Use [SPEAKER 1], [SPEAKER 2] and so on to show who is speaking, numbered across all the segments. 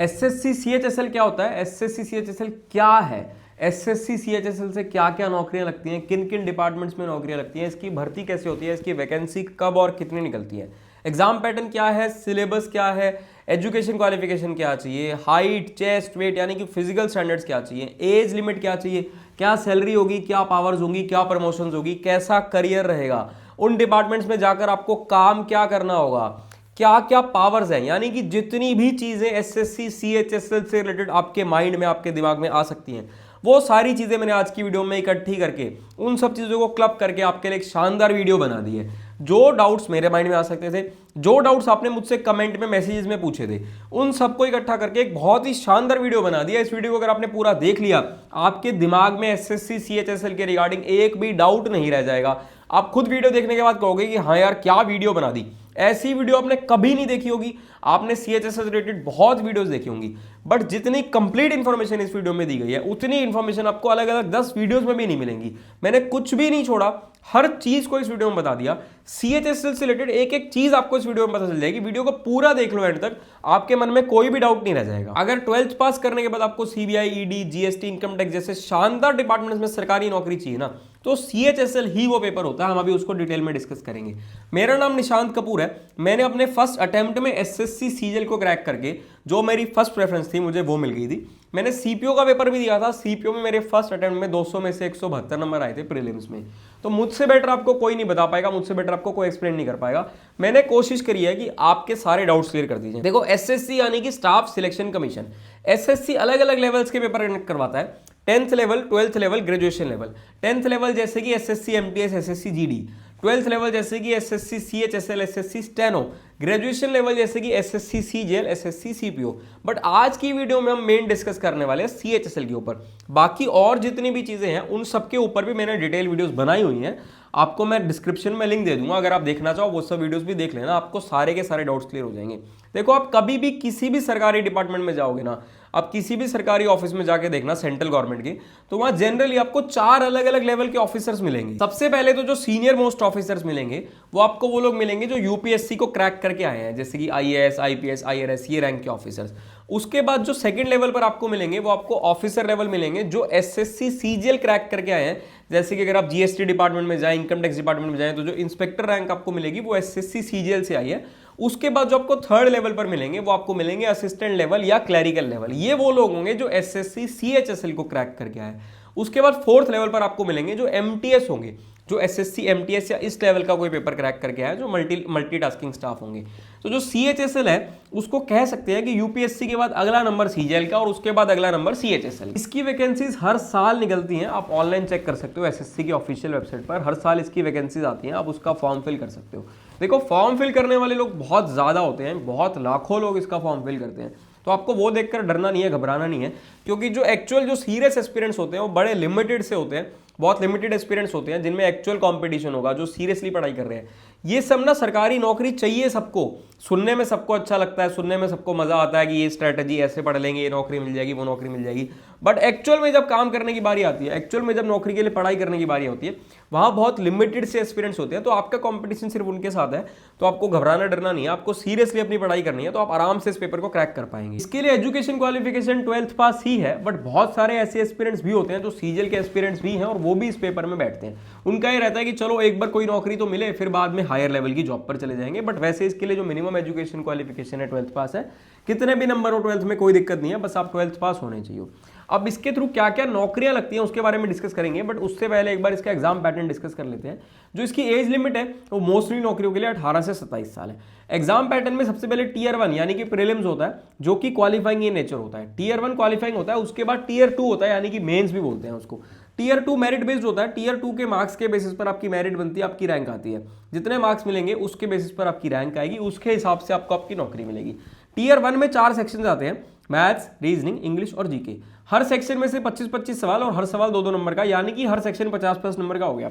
[SPEAKER 1] SSC CHSL क्या होता है? एसएससी सीएचएसएल क्या है? एसएससी सीएचएसएल से क्या क्या नौकरियां लगती हैं, किन किन डिपार्टमेंट्स में नौकरियां लगती हैं, इसकी भर्ती कैसे होती है, इसकी वैकेंसी कब और कितनी निकलती है, एग्जाम पैटर्न क्या है, सिलेबस क्या है, एजुकेशन क्वालिफिकेशन क्या चाहिए, हाइट, चेस्ट, वेट यानी कि फिजिकल स्टैंडर्ड्स क्या चाहिए, एज लिमिट क्या चाहिए, क्या सैलरी होगी, क्या पावर्स होंगी, क्या प्रमोशंस होगी, कैसा करियर रहेगा, उन डिपार्टमेंट्स में जाकर आपको काम क्या करना होगा, क्या क्या पावर्स हैं, यानी कि जितनी भी चीजें एसएससी सीएचएसएल से रिलेटेड आपके माइंड में, आपके दिमाग में आ सकती हैं, वो सारी चीजें मैंने आज की वीडियो में इकट्ठी करके उन सब चीजों को क्लब करके आपके लिए एक शानदार वीडियो बना दी है। जो डाउट्स मेरे माइंड में आ सकते थे, जो डाउट्स आपने मुझसे कमेंट में, मैसेजेस में पूछे थे, उन सबको इकट्ठा करके एक बहुत ही शानदार वीडियो बना दिया। इस वीडियो को अगर आपने पूरा देख लिया, आपके दिमाग में एसएससी सीएचएसएल के रिगार्डिंग एक भी डाउट नहीं रह जाएगा। आप खुद वीडियो देखने के बाद कहोगे कि हाँ यार क्या वीडियो बना दी, ऐसी वीडियो आपने कभी नहीं देखी होगी। आपने सीएचएस से रिलेटेड बहुत वीडियोस देखी होंगी, बट जितनी कंप्लीट इंफॉर्मेशन इस वीडियो में दी गई है उतनी इंफॉर्मेशन आपको अलग अलग 10 वीडियोस में भी नहीं मिलेंगी। मैंने कुछ भी नहीं छोड़ा, हर चीज को इस वीडियो में बता दिया। सीएचएसएल से रिलेटेड एक एक चीज आपको इस वीडियो में पता चल जाएगी। वीडियो को पूरा देख लो एंड तक, आपके मन में कोई भी डाउट नहीं रह जाएगा। अगर 12th पास करने के बाद आपको CBI, ED, GST, income tax जैसे शानदार डिपार्टमेंट्स में सरकारी नौकरी चाहिए ना, तो सीएचएसएल ही वो पेपर होता है। हम अभी उसको डिटेल में डिस्कस करेंगे। मेरा नाम निशांत कपूर है। मैंने अपने फर्स्ट अटेम्प्ट में एसएससी सीजीएल को क्रैक करके, जो मेरी फर्स्ट प्रेफरेंस थी, मुझे वो मिल गई थी। मैंने सीपीओ का पेपर भी दिया था। सीपीओ में मेरे फर्स्ट अटेम्प्ट में 200 में से 172 नंबर आए थे प्रीलिम्स में। तो मुझसे बेटर आपको कोई नहीं बता पाएगा, मुझसे बेटर आपको कोई एक्सप्लेन नहीं कर पाएगा। मैंने कोशिश करी है कि आपके सारे डाउट्स क्लियर कर दीजिए। देखो, एसएससी यानी कि स्टाफ सिलेक्शन कमीशन, एसएससी अलग अलग लेवल्स के पेपर करवाता है। 10th level, 12th level, graduation level. 10th level जैसे कि SSC MTS, SSC GD. 12th level जैसे कि SSC CHSL, SSC steno. Graduation level जैसे कि SSC CGL, SSC CPO. But आज की वीडियो में हम मेन डिस्कस करने वाले हैं सीएचएसएल के ऊपर। बाकी और जितनी भी चीजें हैं उन सब के ऊपर भी मैंने डिटेल वीडियोस बनाई हुई हैं। आपको मैं डिस्क्रिप्शन में लिंक दे दूंगा, अगर आप देखना चाहो वो सब वीडियोस भी देख लेना, आपको सारे के सारे डाउट्स क्लियर हो जाएंगे। देखो, आप कभी भी किसी भी सरकारी डिपार्टमेंट में जाओगे ना, आप किसी भी सरकारी ऑफिस में जाके देखना सेंट्रल गवर्नमेंट की, तो वहां जनरली आपको 4 अलग अलग लेवल के ऑफिसर्स मिलेंगे। सबसे पहले तो जो सीनियर मोस्ट ऑफिसर्स मिलेंगे वो आपको वो लोग मिलेंगे जो यूपीएससी को क्रैक करके आए हैं, जैसे कि आईएएस, आईपीएस, आईआरएस, ये रैंक के ऑफिसर्स। उसके बाद जो सेकंड लेवल पर आपको मिलेंगे वो आपको ऑफिसर लेवल मिलेंगे जो एसएससी सीजीएल क्रैक करके आए हैं। जैसे कि अगर आप जीएसटी डिपार्टमेंट में जाएं, इनकम टैक्स डिपार्टमेंट में जाएं, तो जो इंस्पेक्टर रैंक आपको मिलेगी वो एसएससी सीजीएल से आई है। उसके बाद जो आपको थर्ड लेवल पर मिलेंगे वो आपको मिलेंगे असिस्टेंट लेवल या क्लैरिकल लेवल। ये वो लोग होंगे जो एसएससी सीएचएसएल को क्रैक करके आए। उसके बाद फोर्थ लेवल पर आपको मिलेंगे जो एमटीएस होंगे, जो एसएससी एमटीएस या इस लेवल का कोई पेपर क्रैक करके आया, जो मल्टीटास्किंग स्टाफ होंगे। तो जो सीएचएसएल है उसको कह सकते हैं कि यूपीएससी के बाद अगला नंबर सीजीएल का और उसके बाद अगला नंबर सीएचएसएल। इसकी वैकेंसीज हर साल निकलती हैं, आप ऑनलाइन चेक कर सकते हो एसएससी की ऑफिशियल वेबसाइट पर। हर साल इसकी वैकेंसीज आती हैं, आप उसका फॉर्म फिल कर सकते हो। देखो, फॉर्म फिल करने वाले लोग बहुत ज्यादा होते हैं, बहुत लाखों लोग इसका फॉर्म फिल करते हैं। तो आपको वो देखकर डरना नहीं है, घबराना नहीं है, क्योंकि जो एक्चुअल जो सीरियस एस्पिरेंट्स होते हैं वो बड़े लिमिटेड से होते हैं, बहुत लिमिटेड एस्पिरेंट्स होते हैं जिनमें एक्चुअल कंपटीशन होगा, जो सीरियसली पढ़ाई कर रहे हैं। ये सब ना सरकारी नौकरी चाहिए सबको, सुनने में सबको अच्छा लगता है, सुनने में सबको मजा आता है कि ये स्ट्रेटजी ऐसे पढ़ लेंगे, ये नौकरी मिल जाएगी, वो नौकरी मिल जाएगी। बट एक्चुअल में जब काम करने की बारी आती है, एक्चुअल में जब नौकरी के लिए पढ़ाई करने की बारी होती है, वहां बहुत लिमिटेड से एस्पिरेंट्स होते हैं। तो आपका कंपटीशन सिर्फ उनके साथ है, तो आपको घबराना डरना नहीं है, आपको सीरियसली अपनी पढ़ाई करनी है, तो आप आराम से इस पेपर को क्रैक कर पाएंगे। इसके लिए एजुकेशन क्वालिफिकेशन 12th पास ही है, बट बहुत सारे ऐसे एस्पिरेंट्स भी होते हैं जो सीजीएल के एस्पिरेंट्स भी हैं और वो भी इस पेपर में बैठते हैं। उनका ये रहता है कि चलो एक बार कोई नौकरी तो मिले, फिर बाद में हायर लेवल की जॉब पर चले जाएंगे। बट वैसे इसके लिए जो मिनिमम एजुकेशन क्वालिफिकेशन है 12th पास है। कितने भी नंबर हो 12th में कोई दिक्कत नहीं है, बस आप 12th पास होने चाहिए। अब इसके थ्रू क्या क्या नौकरियां लगती हैं उसके बारे में डिस्कस करेंगे, बट उससे पहले एक बार इसका एग्जाम पैटर्न डिस्कस कर लेते हैं। जो इसकी एज लिमिट है वो मोस्टली नौकरियों के लिए 18 से 27 साल है। एग्जाम पैटर्न में सबसे पहले टीयर 1 यानी कि प्रीलिम्स होता है, जो कि क्वालिफाइंग इन नेचर होता है। टीयर 1 क्वालिफाइंग होता है, उसके बाद टीयर 2 होता है, यानी कि मेंस भी बोलते हैं उसको। टीयर 2 मेरिट बेस्ड होता है। टीयर 2 के मार्क्स के बेसिस पर आपकी मेरिट बनती है, आपकी रैंक आती है। जितने मार्क्स मिलेंगे उसके बेसिस पर आपकी रैंक आएगी, उसके हिसाब से आपको आपकी नौकरी मिलेगी। टीयर 1 में 4 सेक्शन आते हैं, मैथ्स, रीजनिंग, इंग्लिश और जीके। हर सेक्शन में से 25-25 सवाल और हर सवाल 2-2 नंबर का, यानी कि हर सेक्शन 50+ नंबर का हो गया।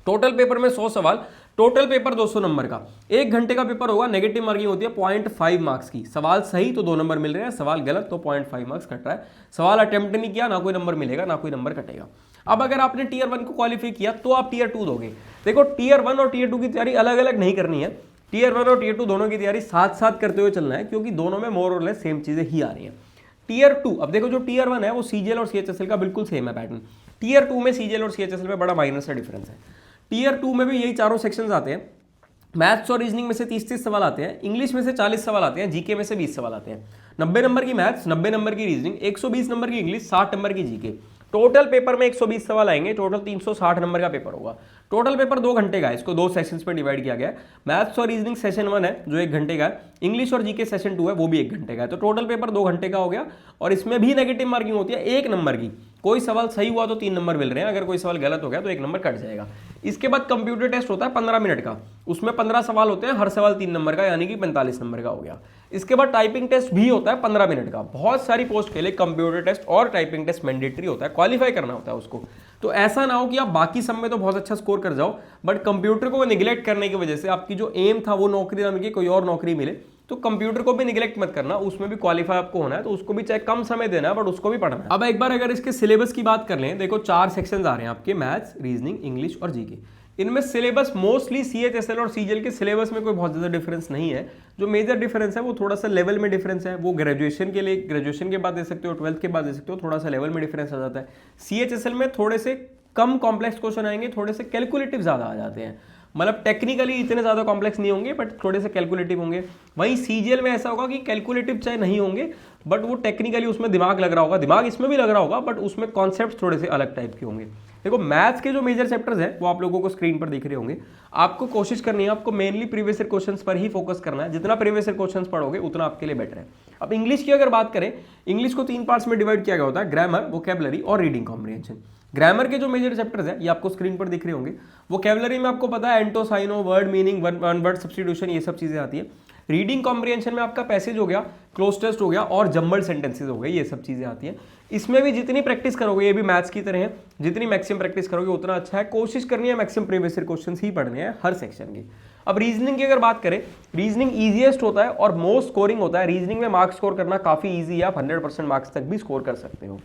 [SPEAKER 1] टोटल पेपर में 100 सवाल, टोटल पेपर 200 नंबर का। 1 घंटे का पेपर होगा। नेगेटिव मार्किंग होती है 0.5 मार्क्स की। सवाल सही तो 2 नंबर मिल रहे हैं, सवाल गलत तो 0.5 मार्क्स कट रहा है। सवाल अटेम्प्ट नहीं किया, ना कोई नंबर मिलेगा, ना कोई नंबर कटेगा। अब अगर आपने टीयर 1 को क्वालिफाई किया तो आप टीयर 2 दोगे। देखो, टीयर 1 और टीयर 2 की तैयारी अलग अलग नहीं करनी है। टीयर 1 और टीयर 2 दोनों की तैयारी साथ साथ करते हुए चलना है, क्योंकि दोनों में मोर और लेस सेम चीजें ही आ रही हैं। टीयर 2, अब देखो जो टीयर 1 है वो सीजीएल और सीएचएसएल का बिल्कुल सेम है पैटर्न। टीयर 2 में सीजीएल और सीएचएसएल में बड़ा माइनर सा डिफरेंस है। टीयर 2 में भी यही चारों सेक्शंस आते हैं। मैथ्स और रीजनिंग में से 30-30 सवाल आते हैं, इंग्लिश में से 40 सवाल आते हैं, जीके में से 20 सवाल आते हैं। 90 नंबर की मैथ्स, 90 नंबर की रीजनिंग, 120 नंबर की इंग्लिश, 60 नंबर की जीके। टोटल पेपर में 120 सवाल आएंगे, टोटल 360 नंबर का पेपर होगा। टोटल पेपर 2 घंटे का है, इसको 2 सेशंस में डिवाइड किया गया है। मैथ्स और रीजनिंग सेशन 1 है जो 1 घंटे का है, इंग्लिश और जीके सेशन 2 है वो भी 1 घंटे का है। तो टोटल पेपर 2 घंटे का हो गया, और इसमें भी नेगेटिव मार्किंग होती है 1 नंबर की। कोई सवाल सही हुआ तो 3 नंबर मिल रहे हैं, अगर कोई सवाल गलत हो गया तो 1 नंबर कट जाएगा। इसके बाद कंप्यूटर टेस्ट होता है 15 मिनट का, उसमें 15 सवाल होते हैं, हर सवाल 3 नंबर का, यानी कि 45 नंबर का हो गया। इसके बाद टाइपिंग टेस्ट भी होता है 15 मिनट का। बहुत सारी पोस्ट के लिए कंप्यूटर टेस्ट और टाइपिंग टेस्ट मैंडेटरी होता है, क्वालिफाई करना होता है उसको। तो ऐसा ना हो कि आप बाकी सब में तो बहुत अच्छा स्कोर कर जाओ, बट कंप्यूटर को निगलेक्ट करने की वजह से आपकी जो एम था वो नौकरी ना मिले, कोई और नौकरी मिले, तो कंप्यूटर को भी निगलेक्ट मत करना, उसमें भी क्वालिफाई आपको होना है, तो उसको भी चाहे कम समय देना है बट उसको भी पढ़ना है। अब एक बार अगर इसके सिलेबस की बात कर लें, देखो 4 सेक्शंस आ रहे हैं आपके, मैथ्स, रीजनिंग, इंग्लिश और जीके। इनमें सिलेबस मोस्टली सीएचएसएल और सीजीएल के सिलेबस में कोई बहुत ज्यादा डिफरेंस नहीं है। जो मेजर डिफरेंस है वो थोड़ा सा लेवल में डिफरेंस है, वो ग्रेजुएशन के लिए, ग्रेजुएशन के बाद दे सकते हो, 12th के बाद दे सकते हो, थोड़ा सा लेवल में डिफरेंस आ जाता है। सीएचएसएल में थोड़े से कम कॉम्प्लेक्स क्वेश्चन आएंगे, थोड़े से कैलकुलेटिव ज्यादा आ जाते हैं, मतलब टेक्निकली इतने ज्यादा कॉम्प्लेक्स नहीं होंगे बट थोड़े से कैलकुलेटिव होंगे। वहीं सीजीएल में ऐसा होगा कि कैलकुलेटिव चाहे नहीं होंगे बट वो टेक्निकली उसमें दिमाग लग रहा होगा, दिमाग इसमें भी लग रहा होगा, बट उसमें कॉन्सेप्ट थोड़े से अलग टाइप के होंगे। देखो मैथ्स के जो मेजर चैप्टर्स हैं वो आप लोगों को स्क्रीन पर दिख रहे होंगे। आपको कोशिश करनी है, आपको मेनली प्रीवियस ईयर क्वेश्चंस पर ही फोकस करना है। जितना प्रीवियस ईयर क्वेश्चंस पढ़ोगे उतना आपके लिए बेटर है। अब इंग्लिश की अगर बात करें, इंग्लिश को 3 पार्ट्स में डिवाइड किया गया होता है, ग्रामर, वोकैबुलरी और रीडिंग कॉम्प्रिहेंशन। ग्रामर के जो मेजर चैप्टर्स हैं ये आपको स्क्रीन पर दिख रहे होंगे। वोकैबुलरी में आपको पता है anto, syno, word meaning, one word substitution, ये सब चीजें आती है। रीडिंग कॉम्प्रिहेंशन में आपका पैसेज हो गया, क्लोज टेस्ट हो गया और जम्बल्ड सेंटेंसेस हो गए, ये सब चीजें आती हैं। इसमें भी जितनी प्रैक्टिस करोगे, ये भी मैथ्स की तरह है, जितनी मैक्सिमम प्रैक्टिस करोगे उतना अच्छा है। कोशिश करनी है मैक्सिमम प्रीवियस ईयर क्वेश्चंस ही पढ़ने हैं हर सेक्शन की। अब रीजनिंग की अगर बात करें, रीजनिंग ईजीएस्ट होता है और मोस्ट स्कोरिंग होता है। रीजनिंग में मार्क्स स्कोर करना काफी ईजी है, आप 100% मार्क्स तक भी स्कोर कर सकते हो।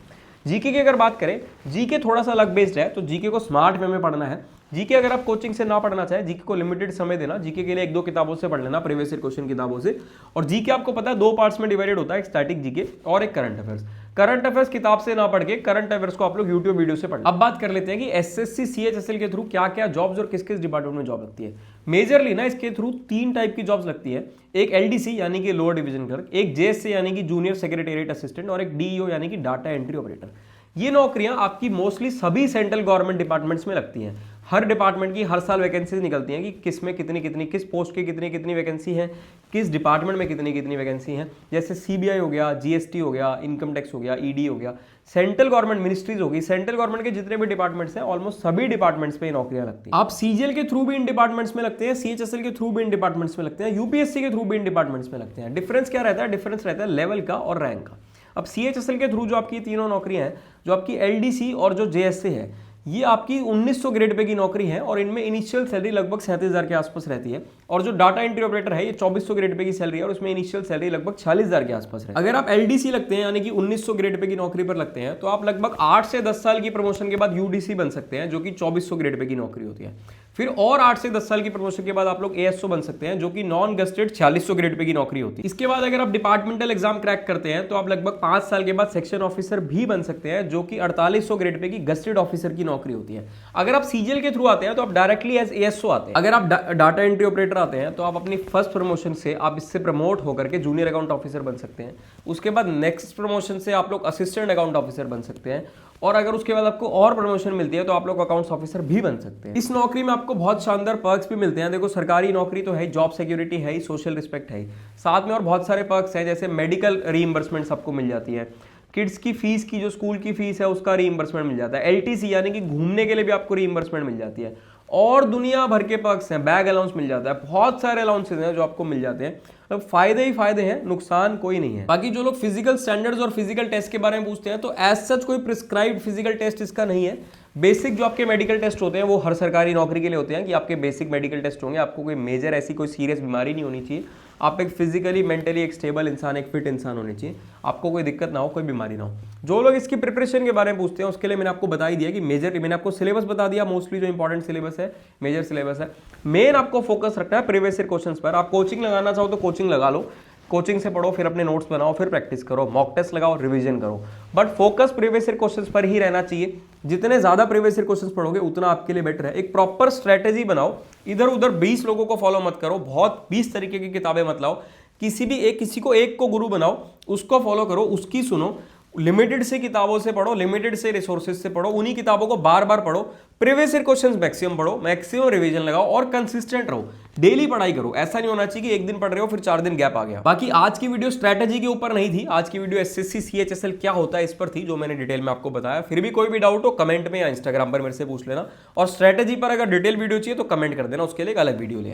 [SPEAKER 1] जीके की अगर बात करें, जीके थोड़ा सा लक बेस्ड है, तो जीके को स्मार्ट वे में पढ़ना है। जीके अगर आप कोचिंग से ना पढ़ना चाहे, जीके को लिमिटेड समय देना, जीके के लिए 1-2 किताबों से पढ़ लेना, प्रीवियस ईयर क्वेश्चन किताबों से। और जीके आपको पता है 2 पार्ट्स में डिवाइडेड होता है, एक स्टैटिक जीके और एक करंट अफेयर्स। करंट अफेयर्स किताब से ना पढ़ के करंट अफेयर्स को आप लोग यूट्यूब वीडियो से पढ़ना। अब बात कर लेते हैं कि एसएससी सीएचएसएल के थ्रू क्या क्या जॉब्स और किस किस डिपार्टमेंट में जॉब लगती है। मेजरली ना इसके थ्रू 3 टाइप की जॉब्स लगती है। एक एलडीसी यानी कि लोअर डिवीजन क्लर्क, एक जेएससी यानी कि जूनियर सेक्रेटेरिएट असिस्टेंट और एक डीईओ यानी कि डाटा एंट्री ऑपरेटर। ये नौकरियां आपकी मोस्टली सभी सेंट्रल गवर्नमेंट डिपार्टमेंट्स में लगती हैं। हर डिपार्टमेंट की हर साल वैकेंसीज निकलती हैं कि किस में कितनी कितनी, किस पोस्ट की कितनी कितनी वैकेंसी है, किस डिपार्टमेंट में कितनी कितनी वैकेंसी है। जैसे सीबीआई हो गया, जीएसटी हो गया, इनकम टैक्स हो गया, ईडी हो गया, सेंट्रल गवर्नमेंट मिनिस्ट्रीज होगी, सेंट्रल गवर्नमेंट के जितने भी डिपार्टमेंट्स हैं ऑलमोस्ट सभी डिपार्टमेंट्स पे नौकरियां लगती हैं। आप सीजीएल के थ्रू भी इन डिपार्टमेंट्स में लगते हैं, सीएचएसएल के थ्रू भी इन डिपार्टमेंट्स में लगते हैं, यूपीएससी के थ्रू भी इन डिपार्टमेंट्स में लगते हैं। डिफरेंस क्या रहता है? डिफरेंस रहता है लेवल का और रैंक का। अब सीएचएसएल के थ्रू जो आपकी तीनों नौकरियां हैं, जो आपकी एलडीसी और जो जेएससी है, ये आपकी 1900 ग्रेड पे की नौकरी है और इनमें इनिशियल सैलरी लगभग 37,000 के आसपास रहती है। और जो डाटा एंट्री ऑपरेटर है ये 2400 ग्रेड पे की सैलरी है और उसमें इनिशियल सैलरी लगभग 40,000 के आसपास है। अगर आप एलडीसी लगते हैं यानी कि 1900 ग्रेड पे की नौकरी पर लगते हैं तो आप लगभग 8 से 10 साल की प्रमोशन के बाद यूडीसी बन सकते हैं, जो कि 2400 ग्रेड पे की नौकरी होती है। फिर और 8 से 10 साल की प्रमोशन के बाद आप लोग एएसओ बन सकते हैं, जो कि नॉन गस्टेड 4600 ग्रेड पे की नौकरी होती है। इसके बाद अगर आप डिपार्टमेंटल एग्जाम क्रैक करते हैं तो आप लगभग 5 साल के बाद सेक्शन ऑफिसर भी बन सकते हैं, जो कि 4800 ग्रेड पे की गस्टेड ऑफिसर की नौकरी होती है। अगर आप सीजीएल के थ्रू आते हैं तो आप डायरेक्टली एज एएसओ आते हैं। अगर आप डाटा एंट्री ऑपरेटर आते हैं तो आप अपनी फर्स्ट प्रमोशन से आप इससे प्रमोट होकर के जूनियर अकाउंट ऑफिसर बन सकते हैं। उसके बाद नेक्स्ट प्रमोशन से आप लोग असिस्टेंट अकाउंट ऑफिसर बन सकते हैं और अगर उसके बाद आपको और प्रमोशन मिलती है तो आप लोग अकाउंट्स ऑफिसर भी बन सकते हैं। इस नौकरी में आपको बहुत शानदार पर्क्स भी मिलते हैं। देखो सरकारी नौकरी तो है, जॉब सिक्योरिटी है ही, सोशल रिस्पेक्ट है ही, साथ में और बहुत सारे पर्क्स हैं, जैसे मेडिकल रीइंबर्समेंट सबको मिल जाती है, किड्स की फीस की जो स्कूल की फीस है उसका रीइंबर्समेंट मिल जाता है, एलटीसी यानी कि घूमने के लिए भी आपको रीइंबर्समेंट मिल जाती है और दुनिया भर के पर्क्स हैं, बैग अलाउंस मिल जाता है, बहुत सारे अलाउंसेज हैं जो आपको मिल जाते हैं। तो फायदे ही फायदे हैं, नुकसान कोई नहीं है। बाकी जो लोग फिजिकल स्टैंडर्ड्स और फिजिकल टेस्ट के बारे में पूछते हैं तो एज सच कोई प्रिस्क्राइब्ड फिजिकल टेस्ट इसका नहीं है। बेसिक जो आपके मेडिकल टेस्ट होते हैं वो हर सरकारी नौकरी के लिए होते हैं कि आपके बेसिक मेडिकल टेस्ट होंगे, आपको कोई मेजर ऐसी कोई सीरियस बीमारी नहीं होनी चाहिए, आप एक फिजिकली मेंटली एक स्टेबल इंसान, एक फिट इंसान होने चाहिए, आपको कोई दिक्कत ना हो, कोई बीमारी ना हो। जो लोग इसकी प्रिपरेशन के बारे में पूछते हैं उसके लिए मैंने आपको बता ही दिया कि मेजर, मैंने आपको सिलेबस बता दिया, मोस्टली जो इंपॉर्टेंट सिलेबस है, मेजर सिलेबस है। मेन आपको फोकस रखना है प्रीवियस ईयर क्वेश्चंस पर। आप कोचिंग लगाना चाहो तो कोचिंग लगा लो, कोचिंग से पढ़ो, फिर अपने नोट्स बनाओ, फिर प्रैक्टिस करो, मॉक टेस्ट लगाओ, रिवीजन करो, but focus previous year questions पर ही रहना चाहिए। जितने ज्यादा प्रीवियस ईयर क्वेश्चंस पढ़ोगे उतना आपके लिए बेटर है। एक प्रॉपर स्ट्रेटेजी बनाओ, इधर उधर 20 लोगों को फॉलो मत करो, बहुत 20 तरीके की किताबें मत लाओ, किसी को एक को गुरु बनाओ, उसको फॉलो करो, उसकी सुनो, लिमिटेड से किताबों से पढ़ो, लिमिटेड से रिसोर्सेज से पढ़ो, उन्हीं किताबों को बार बार पढ़ो, प्रीवियस ईयर क्वेश्चंस मैक्सिमम पढ़ो, मैक्सिमम रिवीजन लगाओ और कंसिस्टेंट रहो, डेली पढ़ाई करो। ऐसा नहीं होना चाहिए कि एक दिन पढ़ रहे हो फिर 4 दिन गैप आ गया। बाकी आज की वीडियो स्ट्रैटेजी के ऊपर नहीं थी, आज की वीडियो एसएससी सीएचएसएल क्या होता है इस पर थी, जो मैंने डिटेल में आपको बताया। फिर भी कोई भी डाउट हो कमेंट में या इंस्टाग्राम पर मेरे से पूछ लेना, और स्ट्रैटेजी पर अगर डिटेल वीडियो चाहिए तो कमेंट कर देना, उसके लिए एक अलग वीडियो ले आएंगे।